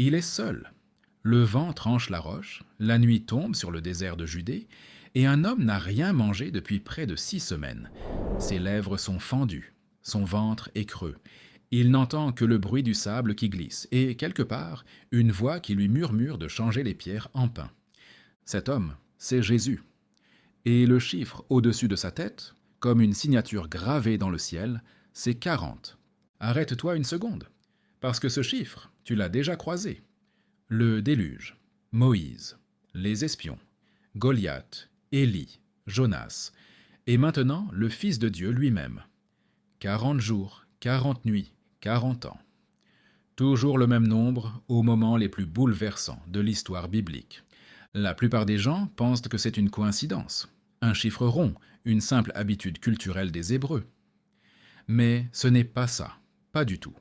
Il est seul. Le vent tranche la roche, la nuit tombe sur le désert de Judée, et un homme n'a rien mangé depuis près de 6 semaines. Ses lèvres sont fendues, son ventre est creux. Il n'entend que le bruit du sable qui glisse, et quelque part, une voix qui lui murmure de changer les pierres en pain. Cet homme, c'est Jésus. Et le chiffre au-dessus de sa tête, comme une signature gravée dans le ciel, c'est 40. Arrête-toi une seconde, parce que ce chiffre, tu l'as déjà croisé. Le déluge, Moïse, les espions, Goliath, Élie, Jonas, et maintenant le Fils de Dieu lui-même. 40 jours, 40 nuits, 40 ans. Toujours le même nombre aux moments les plus bouleversants de l'histoire biblique. La plupart des gens pensent que c'est une coïncidence, un chiffre rond, une simple habitude culturelle des Hébreux. Mais ce n'est pas ça, pas du tout.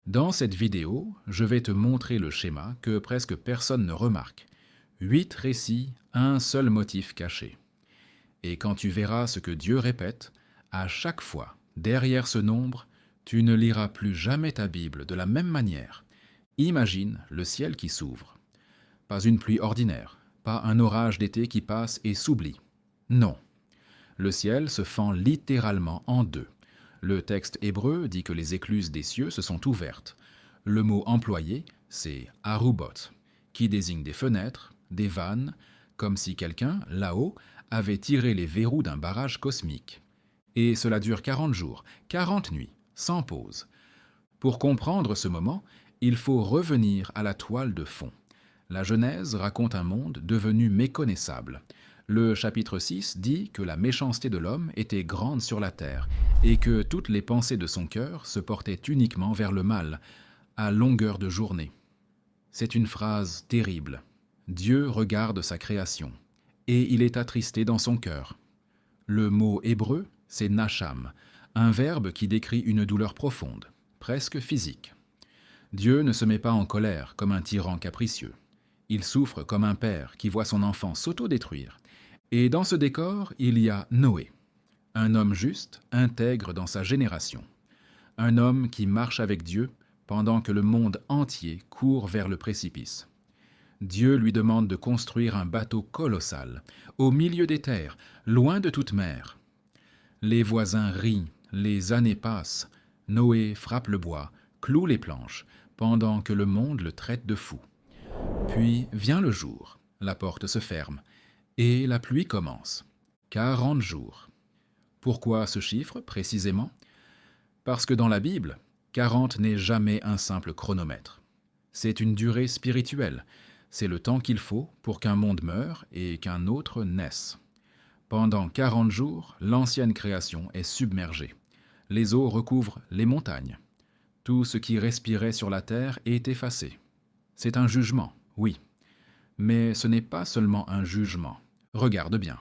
Dans cette vidéo, je vais te montrer le schéma que presque personne ne remarque. 8 récits, un seul motif caché. Et quand tu verras ce que Dieu répète, à chaque fois, derrière ce nombre, tu ne liras plus jamais ta Bible de la même manière. Imagine le ciel qui s'ouvre. Pas une pluie ordinaire, pas un orage d'été qui passe et s'oublie. Non. Le ciel se fend littéralement en deux. Le texte hébreu dit que les écluses des cieux se sont ouvertes. Le mot employé, c'est arubot, qui désigne des fenêtres, des vannes, comme si quelqu'un, là-haut, avait tiré les verrous d'un barrage cosmique. Et cela dure 40 jours, 40 nuits, sans pause. Pour comprendre ce moment, il faut revenir à la toile de fond. La Genèse raconte un monde devenu méconnaissable. Le chapitre 6 dit que la méchanceté de l'homme était grande sur la terre et que toutes les pensées de son cœur se portaient uniquement vers le mal, à longueur de journée. C'est une phrase terrible. Dieu regarde sa création et il est attristé dans son cœur. Le mot hébreu, c'est nacham, un verbe qui décrit une douleur profonde, presque physique. Dieu ne se met pas en colère comme un tyran capricieux. Il souffre comme un père qui voit son enfant s'autodétruire. Et dans ce décor, il y a Noé, un homme juste, intègre dans sa génération. Un homme qui marche avec Dieu pendant que le monde entier court vers le précipice. Dieu lui demande de construire un bateau colossal, au milieu des terres, loin de toute mer. Les voisins rient, les années passent. Noé frappe le bois, cloue les planches, pendant que le monde le traite de fou. Puis vient le jour, la porte se ferme, et la pluie commence. 40 jours. Pourquoi ce chiffre, précisément? Parce que dans la Bible, 40 n'est jamais un simple chronomètre. C'est une durée spirituelle. C'est le temps qu'il faut pour qu'un monde meure et qu'un autre naisse. Pendant 40 jours, l'ancienne création est submergée. Les eaux recouvrent les montagnes. Tout ce qui respirait sur la terre est effacé. C'est un jugement, oui. Mais ce n'est pas seulement un jugement. Regarde bien.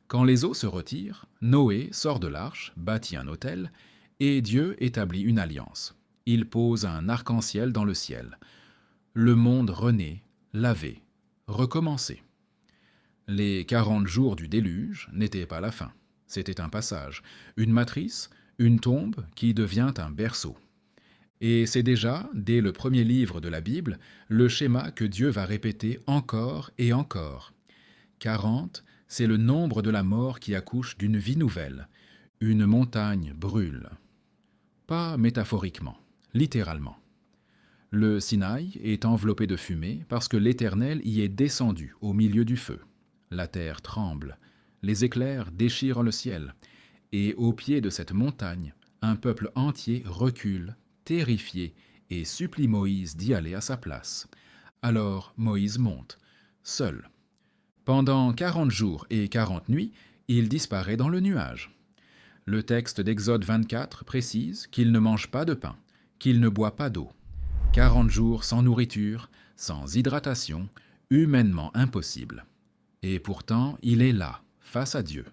Quand les eaux se retirent, Noé sort de l'arche, bâtit un autel, et Dieu établit une alliance. Il pose un arc-en-ciel dans le ciel. Le monde renaît, lavé, recommencé. Les 40 jours du déluge n'étaient pas la fin. C'était un passage, une matrice, une tombe qui devient un berceau. Et c'est déjà, dès le premier livre de la Bible, le schéma que Dieu va répéter encore et encore. 40, c'est le nombre de la mort qui accouche d'une vie nouvelle. Une montagne brûle. Pas métaphoriquement, littéralement. Le Sinaï est enveloppé de fumée parce que l'Éternel y est descendu au milieu du feu. La terre tremble, les éclairs déchirent le ciel, et au pied de cette montagne, un peuple entier recule, terrifié, et supplie Moïse d'y aller à sa place. Alors Moïse monte, seul. Pendant 40 jours et 40 nuits, il disparaît dans le nuage. Le texte d'Exode 24 précise qu'il ne mange pas de pain, qu'il ne boit pas d'eau. 40 jours sans nourriture, sans hydratation, humainement impossible. Et pourtant, il est là, face à Dieu,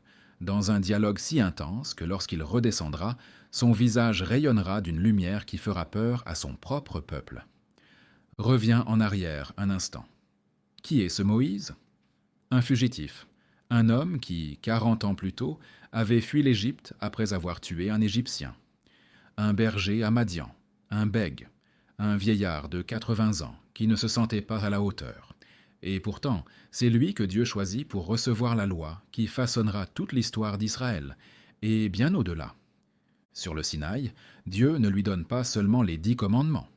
dans un dialogue si intense que lorsqu'il redescendra, son visage rayonnera d'une lumière qui fera peur à son propre peuple. Reviens en arrière un instant. Qui est ce Moïse? Un fugitif, un homme qui, 40 ans plus tôt, avait fui l'Égypte après avoir tué un Égyptien. Un berger à Madian, un bègue, un vieillard de 80 ans qui ne se sentait pas à la hauteur. Et pourtant, c'est lui que Dieu choisit pour recevoir la loi qui façonnera toute l'histoire d'Israël, et bien au-delà. Sur le Sinaï, Dieu ne lui donne pas seulement les 10 commandements.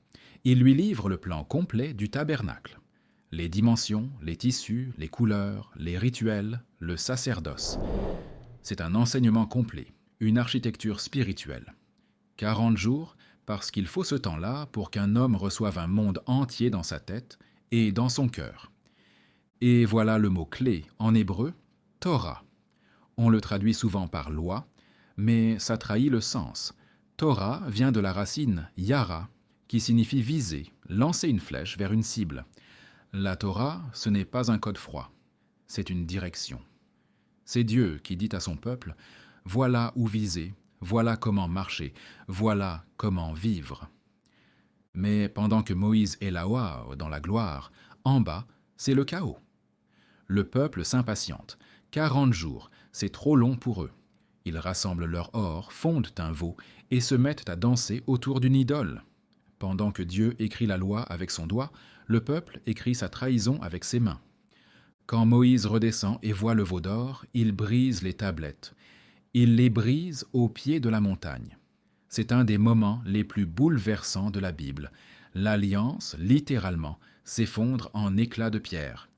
Il lui livre le plan complet du tabernacle. Les dimensions, les tissus, les couleurs, les rituels, le sacerdoce. C'est un enseignement complet, une architecture spirituelle. 40 jours, parce qu'il faut ce temps-là pour qu'un homme reçoive un monde entier dans sa tête et dans son cœur. Et voilà le mot clé en hébreu, Torah. On le traduit souvent par loi, mais ça trahit le sens. Torah vient de la racine yara, qui signifie viser, lancer une flèche vers une cible. La Torah, ce n'est pas un code froid, c'est une direction. C'est Dieu qui dit à son peuple, voilà où viser, voilà comment marcher, voilà comment vivre. Mais pendant que Moïse est là-haut, dans la gloire, en bas, c'est le chaos. Le peuple s'impatiente. 40 jours, c'est trop long pour eux. Ils rassemblent leur or, fondent un veau et se mettent à danser autour d'une idole. Pendant que Dieu écrit la loi avec son doigt, le peuple écrit sa trahison avec ses mains. Quand Moïse redescend et voit le veau d'or, il brise les tablettes. Il les brise au pied de la montagne. C'est un des moments les plus bouleversants de la Bible. L'alliance, littéralement, s'effondre en éclats de pierre.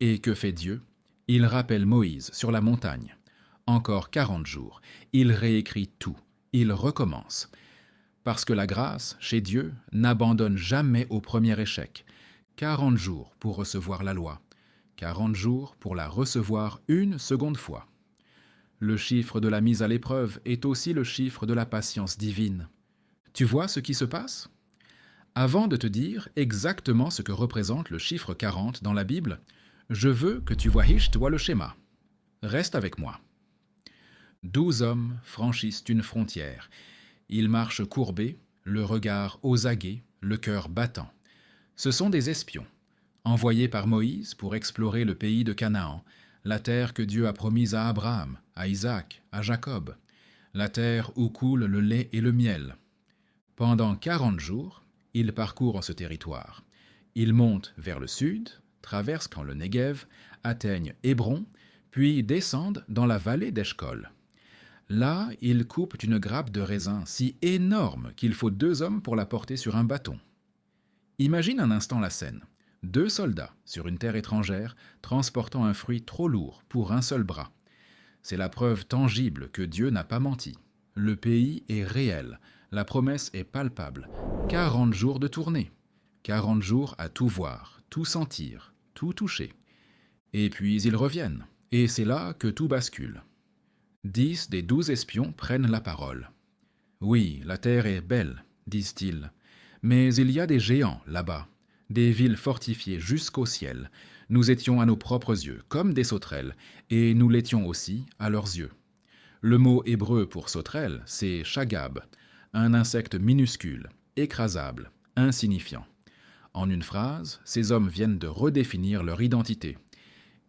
Et que fait Dieu? Il rappelle Moïse sur la montagne. Encore 40 jours, il réécrit tout, il recommence. Parce que la grâce, chez Dieu, n'abandonne jamais au premier échec. 40 jours pour recevoir la loi. 40 jours pour la recevoir une seconde fois. Le chiffre de la mise à l'épreuve est aussi le chiffre de la patience divine. Tu vois ce qui se passe? Avant de te dire exactement ce que représente le chiffre 40 dans la Bible, je veux que tu vois le schéma. Reste avec moi. 12 hommes franchissent une frontière. Ils marchent courbés, le regard aux aguets, le cœur battant. Ce sont des espions, envoyés par Moïse pour explorer le pays de Canaan, la terre que Dieu a promise à Abraham, à Isaac, à Jacob, la terre où coule le lait et le miel. Pendant 40 jours, ils parcourent ce territoire. Ils montent vers le sud, traversent le Negev, atteignent Hébron, puis descendent dans la vallée d'Eshcol. Là, ils coupent une grappe de raisin si énorme qu'il faut 2 hommes pour la porter sur un bâton. Imagine un instant la scène. 2 soldats sur une terre étrangère transportant un fruit trop lourd pour un seul bras. C'est la preuve tangible que Dieu n'a pas menti. Le pays est réel, la promesse est palpable. 40 jours de tournée, 40 jours à tout voir, tout sentir, tout toucher. Et puis ils reviennent, et c'est là que tout bascule. 10 des 12 espions prennent la parole. « Oui, la terre est belle, disent-ils, mais il y a des géants là-bas, des villes fortifiées jusqu'au ciel. Nous étions à nos propres yeux, comme des sauterelles, et nous l'étions aussi à leurs yeux. » Le mot hébreu pour sauterelle, c'est shagab, un insecte minuscule, écrasable, insignifiant. En une phrase, ces hommes viennent de redéfinir leur identité.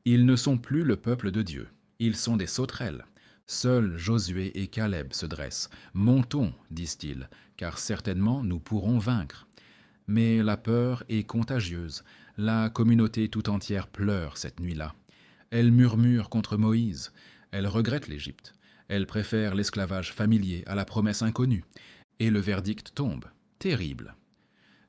Ils ne sont plus le peuple de Dieu, ils sont des sauterelles. Seuls Josué et Caleb se dressent. « Montons, disent-ils, car certainement nous pourrons vaincre. » Mais la peur est contagieuse. La communauté tout entière pleure cette nuit-là. Elle murmure contre Moïse. Elle regrette l'Égypte. Elle préfère l'esclavage familier à la promesse inconnue. Et le verdict tombe. Terrible.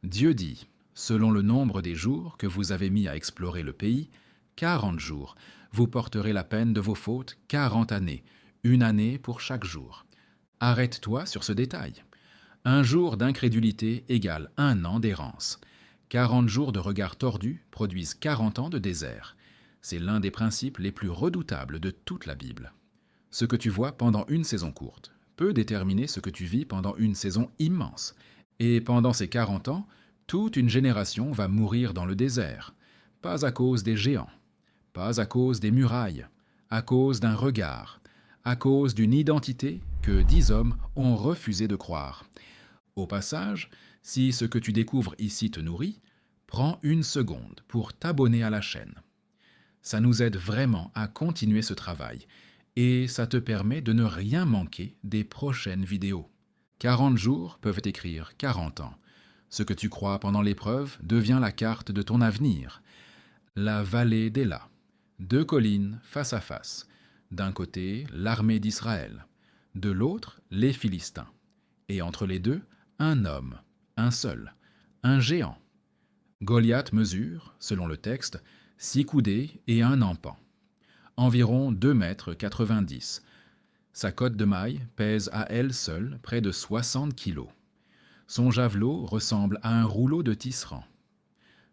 Dieu dit, selon le nombre des jours que vous avez mis à explorer le pays, 40 jours, vous porterez la peine de vos fautes 40 années, 1 année pour chaque jour. Arrête-toi sur ce détail. Un jour d'incrédulité égale 1 an d'errance. 40 jours de regard tordu produisent 40 ans de désert. C'est l'un des principes les plus redoutables de toute la Bible. Ce que tu vois pendant une saison courte peut déterminer ce que tu vis pendant une saison immense. Et pendant ces 40 ans, toute une génération va mourir dans le désert. Pas à cause des géants, pas à cause des murailles, à cause d'un regard, à cause d'une identité que 10 hommes ont refusé de croire. Au passage, si ce que tu découvres ici te nourrit, prends 1 seconde pour t'abonner à la chaîne. Ça nous aide vraiment à continuer ce travail et ça te permet de ne rien manquer des prochaines vidéos. 40 jours peuvent écrire 40 ans. Ce que tu crois pendant l'épreuve devient la carte de ton avenir. La vallée d'Éla. Deux collines face à face. D'un côté, l'armée d'Israël. De l'autre, les Philistins. Et entre les deux, un homme, un seul, un géant. Goliath mesure, selon le texte, 6 coudées et un empan. Environ 2,90 m. Sa cotte de mailles pèse à elle seule près de 60 kilos. Son javelot ressemble à un rouleau de tisserand.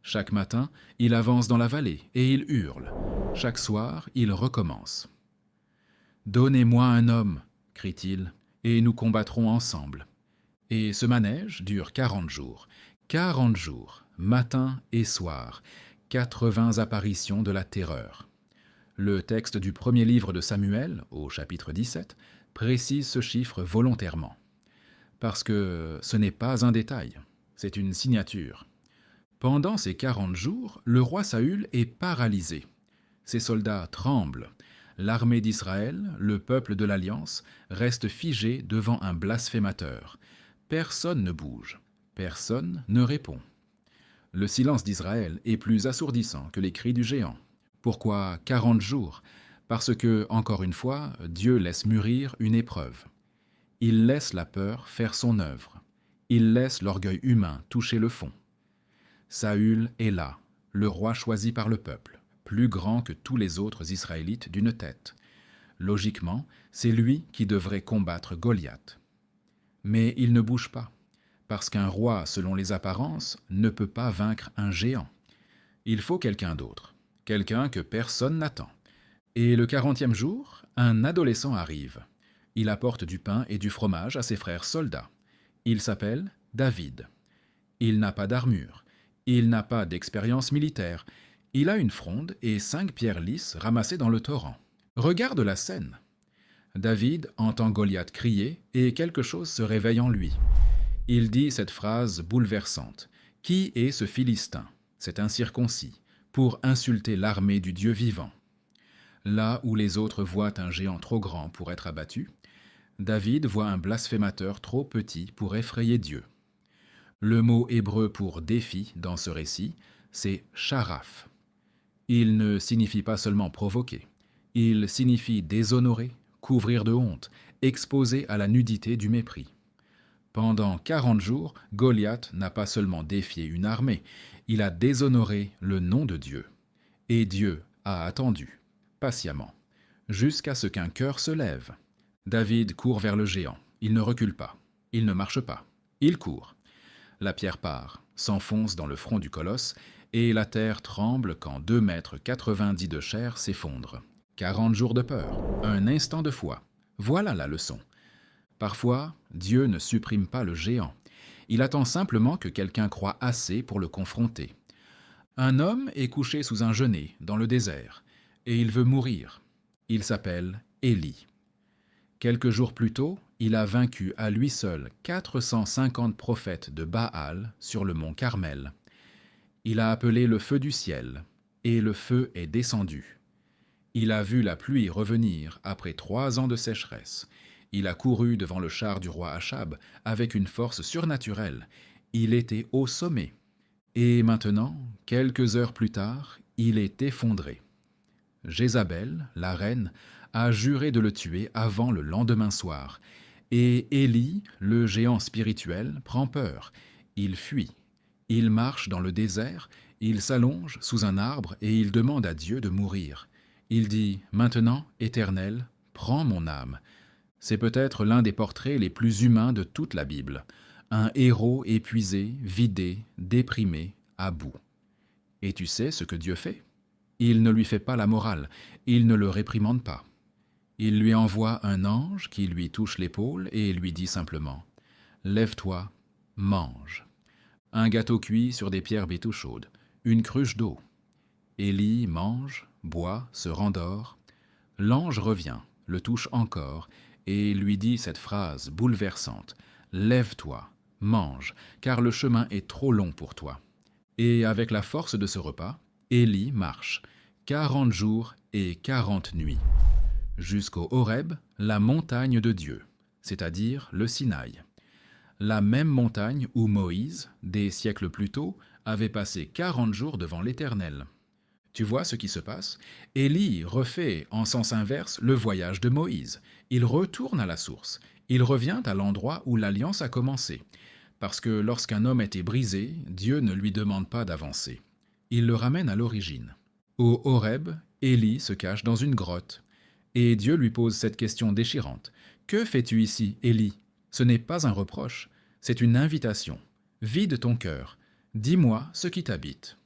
Chaque matin, il avance dans la vallée et il hurle. Chaque soir, il recommence. « Donnez-moi un homme, crie-t-il, et nous combattrons ensemble. » Et ce manège dure 40 jours. 40 jours, matin et soir, 80 apparitions de la terreur. Le texte du premier livre de Samuel, au chapitre 17, précise ce chiffre volontairement. Parce que ce n'est pas un détail, c'est une signature. Pendant ces 40 jours, le roi Saül est paralysé. Ses soldats tremblent. L'armée d'Israël, le peuple de l'Alliance, reste figé devant un blasphémateur. Personne ne bouge, personne ne répond. Le silence d'Israël est plus assourdissant que les cris du géant. Pourquoi 40 jours? Parce que, encore une fois, Dieu laisse mûrir une épreuve. Il laisse la peur faire son œuvre. Il laisse l'orgueil humain toucher le fond. Saül est là, le roi choisi par le peuple, plus grand que tous les autres Israélites d'une tête. Logiquement, c'est lui qui devrait combattre Goliath. Mais il ne bouge pas, parce qu'un roi, selon les apparences, ne peut pas vaincre un géant. Il faut quelqu'un d'autre, quelqu'un que personne n'attend. Et le 40e jour, un adolescent arrive. Il apporte du pain et du fromage à ses frères soldats. Il s'appelle David. Il n'a pas d'armure. Il n'a pas d'expérience militaire. Il a une fronde et 5 pierres lisses ramassées dans le torrent. Regarde la scène. David entend Goliath crier et quelque chose se réveille en lui. Il dit cette phrase bouleversante. « Qui est ce Philistin, cet incirconcis, pour insulter l'armée du Dieu vivant ?» Là où les autres voient un géant trop grand pour être abattu, David voit un blasphémateur trop petit pour effrayer Dieu. Le mot hébreu pour défi dans ce récit, c'est « charaf ». Il ne signifie pas seulement provoquer, il signifie déshonorer, couvrir de honte, exposer à la nudité du mépris. Pendant 40 jours, Goliath n'a pas seulement défié une armée, il a déshonoré le nom de Dieu. Et Dieu a attendu, patiemment, jusqu'à ce qu'un cœur se lève. David court vers le géant. Il ne recule pas, il ne marche pas, il court. La pierre part, s'enfonce dans le front du colosse, et la terre tremble quand 2,90 m de chair s'effondre. 40 jours de peur, un instant de foi. Voilà la leçon. Parfois, Dieu ne supprime pas le géant. Il attend simplement que quelqu'un croie assez pour le confronter. Un homme est couché sous un genêt dans le désert, et il veut mourir. Il s'appelle Élie. Quelques jours plus tôt, il a vaincu à lui seul 450 prophètes de Baal sur le mont Carmel. Il a appelé le feu du ciel, et le feu est descendu. Il a vu la pluie revenir après 3 ans de sécheresse. Il a couru devant le char du roi Achab avec une force surnaturelle. Il était au sommet. Et maintenant, quelques heures plus tard, il est effondré. Jézabel, la reine, a juré de le tuer avant le lendemain soir. Et Élie, le géant spirituel, prend peur. Il fuit. Il marche dans le désert, il s'allonge sous un arbre et il demande à Dieu de mourir. Il dit « Maintenant, Éternel, prends mon âme ». C'est peut-être l'un des portraits les plus humains de toute la Bible. Un héros épuisé, vidé, déprimé, à bout. Et tu sais ce que Dieu fait? Il ne lui fait pas la morale, il ne le réprimande pas. Il lui envoie un ange qui lui touche l'épaule et lui dit simplement « Lève-toi, mange ». Un gâteau cuit sur des pierres bétou chaudes, une cruche d'eau. Élie mange, boit, se rendort. L'ange revient, le touche encore, et lui dit cette phrase bouleversante « Lève-toi, mange, car le chemin est trop long pour toi ». Et avec la force de ce repas, Élie marche, 40 jours et 40 nuits, jusqu'au Horeb, la montagne de Dieu, c'est-à-dire le Sinaï. la même montagne où Moïse, des siècles plus tôt, avait passé 40 jours devant l'Éternel. Tu vois ce qui se passe? Élie refait en sens inverse le voyage de Moïse. Il retourne à la source. Il revient à l'endroit où l'alliance a commencé. Parce que lorsqu'un homme était brisé, Dieu ne lui demande pas d'avancer. Il le ramène à l'origine. Au Horeb, Élie se cache dans une grotte. Et Dieu lui pose cette question déchirante. Que fais-tu ici, Élie? Ce n'est pas un reproche, c'est une invitation. Vide ton cœur. Dis-moi ce qui t'habite.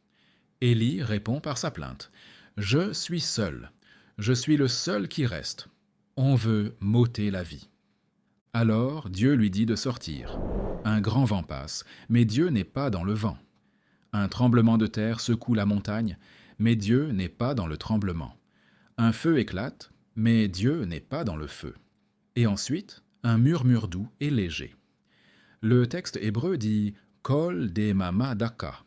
Élie répond par sa plainte. Je suis seul. Je suis le seul qui reste. On veut m'ôter la vie. Alors Dieu lui dit de sortir. Un grand vent passe, mais Dieu n'est pas dans le vent. Un tremblement de terre secoue la montagne, mais Dieu n'est pas dans le tremblement. Un feu éclate, mais Dieu n'est pas dans le feu. Et ensuite, un murmure doux et léger. Le texte hébreu dit « Kol de mama daka »,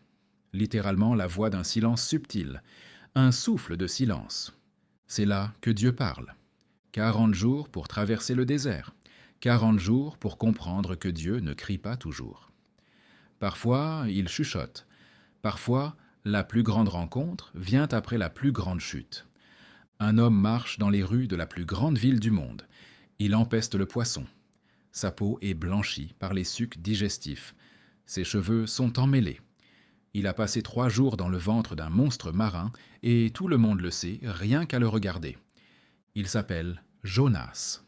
littéralement la voix d'un silence subtil, un souffle de silence. C'est là que Dieu parle. 40 jours pour traverser le désert, 40 jours pour comprendre que Dieu ne crie pas toujours. Parfois, il chuchote. Parfois, la plus grande rencontre vient après la plus grande chute. Un homme marche dans les rues de la plus grande ville du monde. Il empeste le poisson. Sa peau est blanchie par les sucs digestifs. Ses cheveux sont emmêlés. Il a passé 3 jours dans le ventre d'un monstre marin et tout le monde le sait rien qu'à le regarder. Il s'appelle Jonas.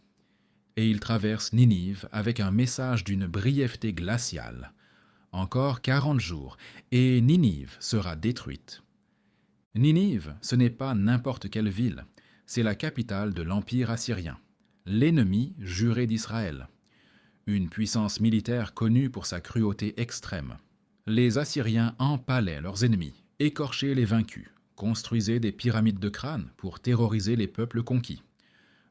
Et il traverse Ninive avec un message d'une brièveté glaciale. Encore 40 jours, et Ninive sera détruite. Ninive, ce n'est pas n'importe quelle ville, c'est la capitale de l'Empire assyrien, l'ennemi juré d'Israël. Une puissance militaire connue pour sa cruauté extrême. Les Assyriens empalaient leurs ennemis, écorchaient les vaincus, construisaient des pyramides de crâne pour terroriser les peuples conquis.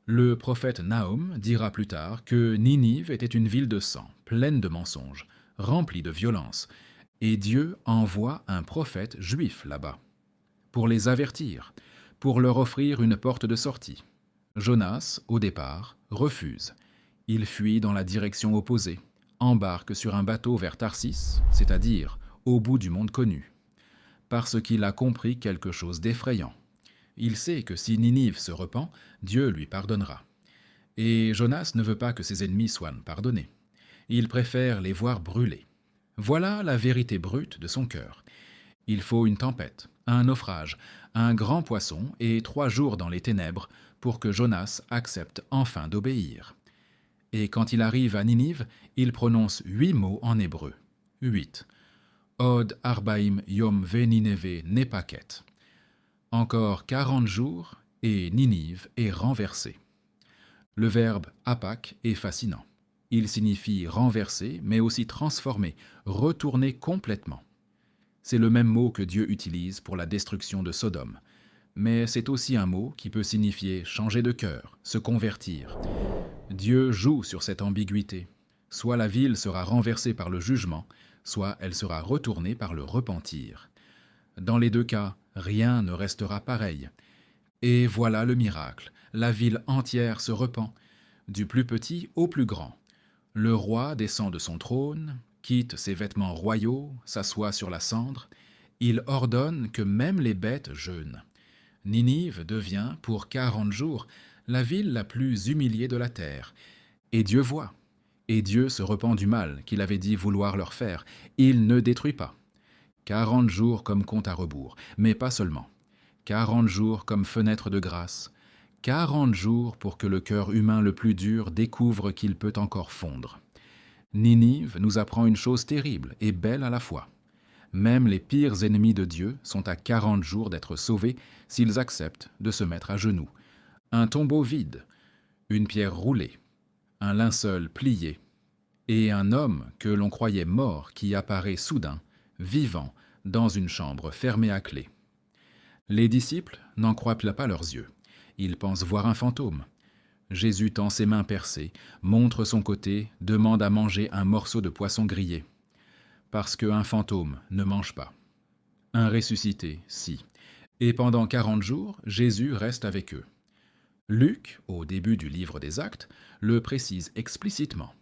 Le prophète Nahum dira plus tard que Ninive était une ville de sang, pleine de mensonges, remplie de violence, et Dieu envoie un prophète juif là-bas, pour les avertir, pour leur offrir une porte de sortie. Jonas, au départ, refuse. Il fuit dans la direction opposée, embarque sur un bateau vers Tarsis, c'est-à-dire au bout du monde connu, parce qu'il a compris quelque chose d'effrayant. Il sait que si Ninive se repent, Dieu lui pardonnera. Et Jonas ne veut pas que ses ennemis soient pardonnés. Il préfère les voir brûler. Voilà la vérité brute de son cœur. Il faut une tempête, un naufrage, un grand poisson et 3 jours dans les ténèbres pour que Jonas accepte enfin d'obéir. Et quand il arrive à Ninive, il prononce 8 mots en hébreu. 8. Od arbaim yom ve Nineve nepaket. Encore 40 jours et Ninive est renversée. Le verbe apak est fascinant. Il signifie renverser, mais aussi transformer, retourner complètement. C'est le même mot que Dieu utilise pour la destruction de Sodome. Mais c'est aussi un mot qui peut signifier changer de cœur, se convertir. Dieu joue sur cette ambiguïté. Soit la ville sera renversée par le jugement, soit elle sera retournée par le repentir. Dans les 2 cas, rien ne restera pareil. Et voilà le miracle. La ville entière se repent, du plus petit au plus grand. Le roi descend de son trône, quitte ses vêtements royaux, s'assoit sur la cendre. Il ordonne que même les bêtes jeûnent. Ninive devient, pour 40 jours, la ville la plus humiliée de la terre. Et Dieu voit. Et Dieu se repent du mal qu'il avait dit vouloir leur faire. Il ne détruit pas. 40 jours comme compte à rebours, mais pas seulement. 40 jours comme fenêtre de grâce. 40 jours pour que le cœur humain le plus dur découvre qu'il peut encore fondre. Ninive nous apprend une chose terrible et belle à la fois. Même les pires ennemis de Dieu sont à 40 jours d'être sauvés s'ils acceptent de se mettre à genoux. Un tombeau vide, une pierre roulée, un linceul plié, et un homme que l'on croyait mort qui apparaît soudain, vivant, dans une chambre fermée à clé. Les disciples n'en croient pas leurs yeux. Ils pensent voir un fantôme. Jésus tend ses mains percées, montre son côté, demande à manger un morceau de poisson grillé. Parce qu'un fantôme ne mange pas. Un ressuscité, si. Et pendant 40 jours, Jésus reste avec eux. Luc, au début du livre des Actes, le précise explicitement.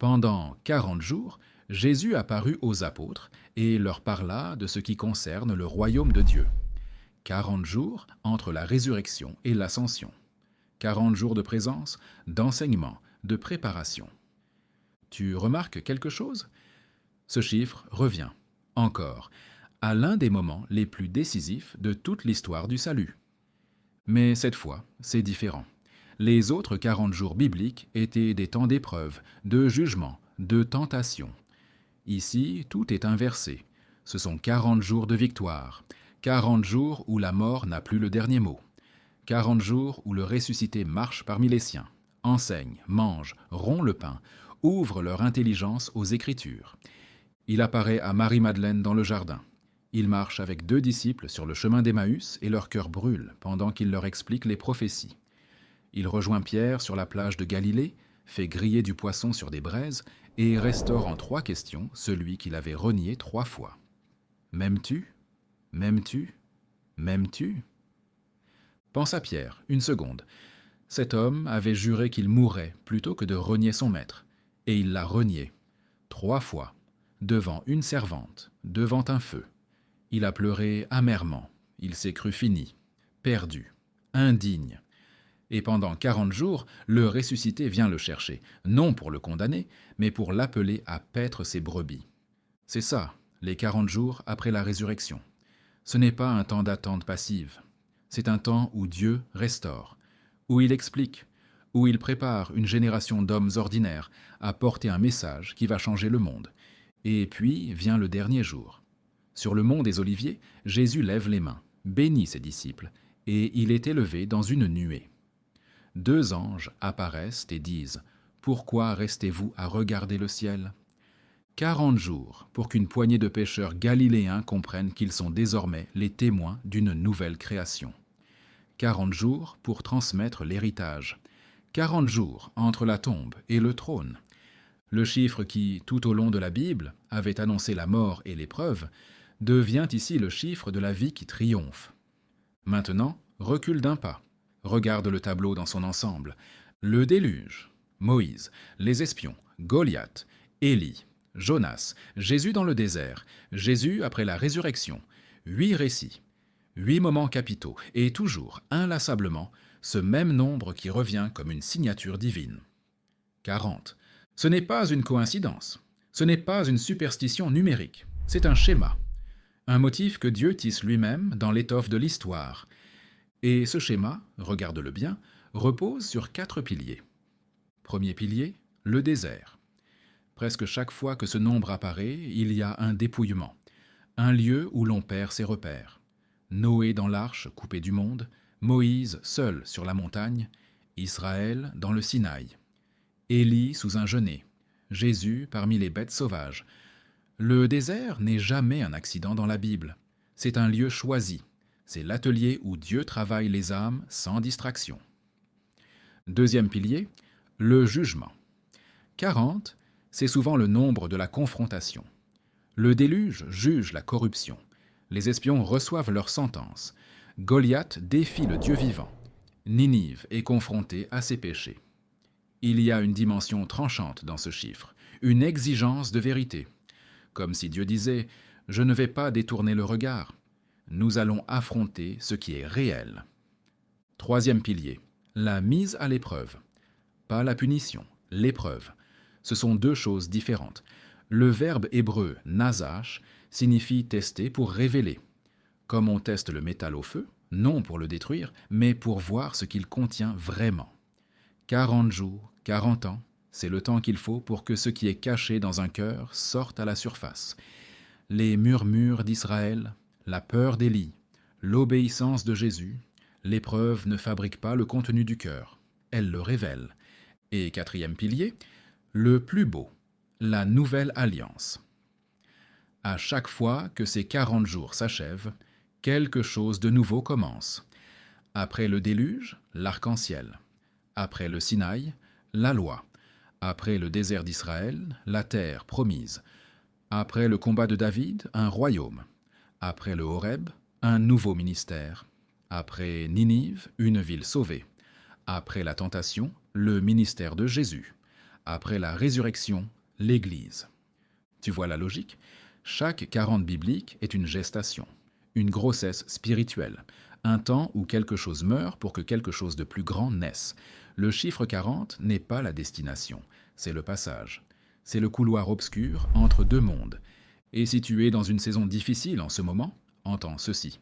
Pendant 40 jours, Jésus apparut aux apôtres et leur parla de ce qui concerne le royaume de Dieu. 40 jours entre la résurrection et l'ascension. 40 jours de présence, d'enseignement, de préparation. Tu remarques quelque chose? Ce chiffre revient, encore, à l'un des moments les plus décisifs de toute l'histoire du salut. Mais cette fois, c'est différent. Les autres 40 jours bibliques étaient des temps d'épreuve, de jugement, de tentation. Ici, tout est inversé. Ce sont 40 jours de victoire, 40 jours où la mort n'a plus le dernier mot, 40 jours où le ressuscité marche parmi les siens, enseigne, mange, rompt le pain, ouvre leur intelligence aux Écritures. Il apparaît à Marie-Madeleine dans le jardin. Il marche avec 2 disciples sur le chemin d'Emmaüs et leur cœur brûle pendant qu'il leur explique les prophéties. Il rejoint Pierre sur la plage de Galilée, fait griller du poisson sur des braises et restaure en 3 questions celui qu'il avait renié 3 fois. M'aimes-tu? M'aimes-tu? M'aimes-tu? Pense à Pierre, une seconde. Cet homme avait juré qu'il mourrait plutôt que de renier son maître, et il l'a renié 3 fois, devant une servante, devant un feu. Il a pleuré amèrement, il s'est cru fini, perdu, indigne. Et pendant 40 jours, le ressuscité vient le chercher, non pour le condamner, mais pour l'appeler à paître ses brebis. C'est ça, les 40 jours après la résurrection. Ce n'est pas un temps d'attente passive. C'est un temps où Dieu restaure, où il explique, où il prépare une génération d'hommes ordinaires à porter un message qui va changer le monde. Et puis vient le dernier jour. Sur le mont des Oliviers, Jésus lève les mains, bénit ses disciples, et il est élevé dans une nuée. 2 anges apparaissent et disent « Pourquoi restez-vous à regarder le ciel ?» 40 jours pour qu'une poignée de pêcheurs galiléens comprennent qu'ils sont désormais les témoins d'une nouvelle création. 40 jours pour transmettre l'héritage. 40 jours entre la tombe et le trône. Le chiffre qui, tout au long de la Bible, avait annoncé la mort et l'épreuve, devient ici le chiffre de la vie qui triomphe. Maintenant, recule d'un pas. Regarde le tableau dans son ensemble. Le déluge, Moïse, les espions, Goliath, Élie, Jonas, Jésus dans le désert, Jésus après la résurrection. 8 récits, 8 moments capitaux, et toujours, inlassablement, ce même nombre qui revient comme une signature divine. 40. Ce n'est pas une coïncidence. Ce n'est pas une superstition numérique. C'est un schéma. Un motif que Dieu tisse lui-même dans l'étoffe de l'histoire. Et ce schéma, regarde-le bien, repose sur 4 piliers. Premier pilier, le désert. Presque chaque fois que ce nombre apparaît, il y a un dépouillement, un lieu où l'on perd ses repères. Noé dans l'arche coupé du monde, Moïse seul sur la montagne, Israël dans le Sinaï, Élie sous un genêt, Jésus parmi les bêtes sauvages. Le désert n'est jamais un accident dans la Bible, c'est un lieu choisi. C'est l'atelier où Dieu travaille les âmes sans distraction. Deuxième pilier, le jugement. 40, c'est souvent le nombre de la confrontation. Le déluge juge la corruption. Les espions reçoivent leur sentence. Goliath défie le Dieu vivant. Ninive est confrontée à ses péchés. Il y a une dimension tranchante dans ce chiffre, une exigence de vérité. Comme si Dieu disait « Je ne vais pas détourner le regard ». Nous allons affronter ce qui est réel. Troisième pilier, la mise à l'épreuve. Pas la punition, l'épreuve. Ce sont 2 choses différentes. Le verbe hébreu « nazash » signifie tester pour révéler. Comme on teste le métal au feu, non pour le détruire, mais pour voir ce qu'il contient vraiment. 40 jours, 40 ans, c'est le temps qu'il faut pour que ce qui est caché dans un cœur sorte à la surface. Les murmures d'Israël, la peur d'Élie, l'obéissance de Jésus, l'épreuve ne fabrique pas le contenu du cœur, elle le révèle. Et 4e pilier, le plus beau, la nouvelle alliance. À chaque fois que ces 40 jours s'achèvent, quelque chose de nouveau commence. Après le déluge, l'arc-en-ciel. Après le Sinaï, la loi. Après le désert d'Israël, la terre promise. Après le combat de David, un royaume. Après le Horeb, un nouveau ministère. Après Ninive, une ville sauvée. Après la tentation, le ministère de Jésus. Après la résurrection, l'Église. Tu vois la logique? Chaque 40 biblique est une gestation, une grossesse spirituelle, un temps où quelque chose meurt pour que quelque chose de plus grand naisse. Le chiffre 40 n'est pas la destination, c'est le passage. C'est le couloir obscur entre deux mondes. Et si tu es dans une saison difficile en ce moment, entends ceci.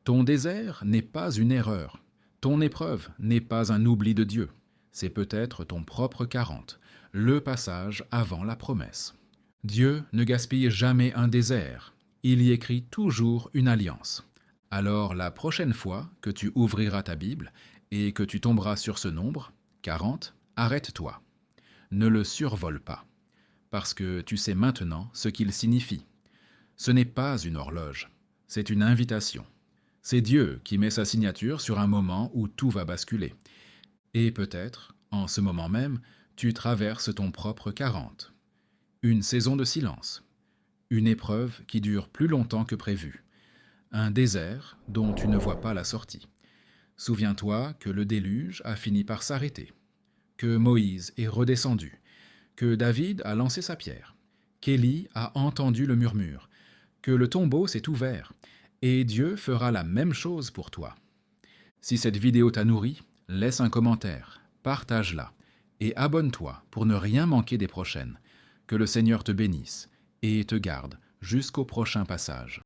Ton désert n'est pas une erreur. Ton épreuve n'est pas un oubli de Dieu. C'est peut-être ton propre 40, le passage avant la promesse. Dieu ne gaspille jamais un désert. Il y écrit toujours une alliance. Alors la prochaine fois que tu ouvriras ta Bible et que tu tomberas sur ce nombre, 40, arrête-toi. Ne le survole pas, parce que tu sais maintenant ce qu'il signifie. Ce n'est pas une horloge, c'est une invitation. C'est Dieu qui met sa signature sur un moment où tout va basculer. Et peut-être, en ce moment même, tu traverses ton propre 40. Une saison de silence. Une épreuve qui dure plus longtemps que prévu. Un désert dont tu ne vois pas la sortie. Souviens-toi que le déluge a fini par s'arrêter, que Moïse est redescendu, que David a lancé sa pierre, qu'Élie a entendu le murmure, que le tombeau s'est ouvert, et Dieu fera la même chose pour toi. Si cette vidéo t'a nourri, laisse un commentaire, partage-la, et abonne-toi pour ne rien manquer des prochaines. Que le Seigneur te bénisse et te garde jusqu'au prochain passage.